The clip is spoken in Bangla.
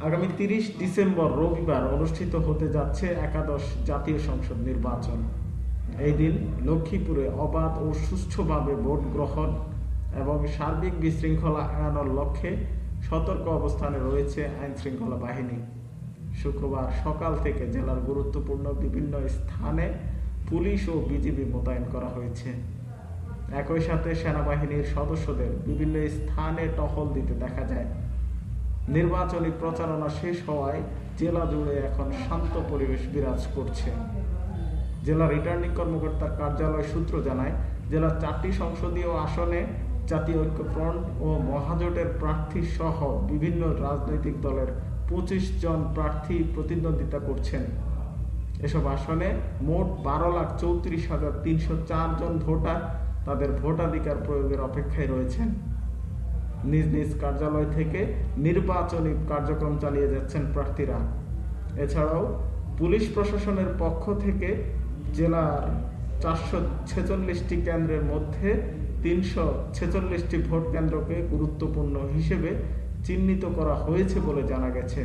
আগামী ৩০ ডিসেম্বর রবিবার অনুষ্ঠিত হতে যাচ্ছে একাদশ জাতীয় সংসদ নির্বাচন। এই দিন লক্ষ্মীপুরে অবাধ ও সুষ্ঠুভাবে ভোট গ্রহণ এবং সার্বিক বিশৃঙ্খলা এড়ানোর লক্ষ্যে সতর্ক অবস্থানে রয়েছে আইনশৃঙ্খলা বাহিনী। শুক্রবার সকাল থেকে জেলার গুরুত্বপূর্ণ বিভিন্ন স্থানে পুলিশ ও বিজিবি মোতায়েন করা হয়েছে। একই সাথে সেনাবাহিনীর সদস্যদের বিভিন্ন স্থানে টহল দিতে দেখা যায়। নির্বাচনী প্রচারণা শেষ হওয়ায় জেলা জুড়ে এখন শান্ত পরিবেশ বিরাজ করছে। জেলা রিটার্নিং কর্মকর্তার কার্যালয় সূত্র জানায়, জেলার 4টি সংসদীয় আসনে জাতীয় ঐক্যফ্রন্ট ও মহাজোটের প্রার্থী সহ বিভিন্ন রাজনৈতিক দলের 25 জন প্রার্থী প্রতিদ্বন্দ্বিতা করছেন। এসব আসনে মোট 12,34,304 জন ভোটার তাদের ভোটাধিকার প্রয়োগের অপেক্ষায় রয়েছেন। নিজ নিজ কার্যালয় থেকে নির্বাচনী কার্যক্রম চালিয়ে যাচ্ছেন প্রার্থীরা। এছাড়াও পুলিশ প্রশাসনের পক্ষ থেকে জেলার 446টি কেন্দ্রের মধ্যে 346টি ভোট কেন্দ্রকে গুরুত্বপূর্ণ হিসেবে চিহ্নিত করা হয়েছে বলে জানা গেছে।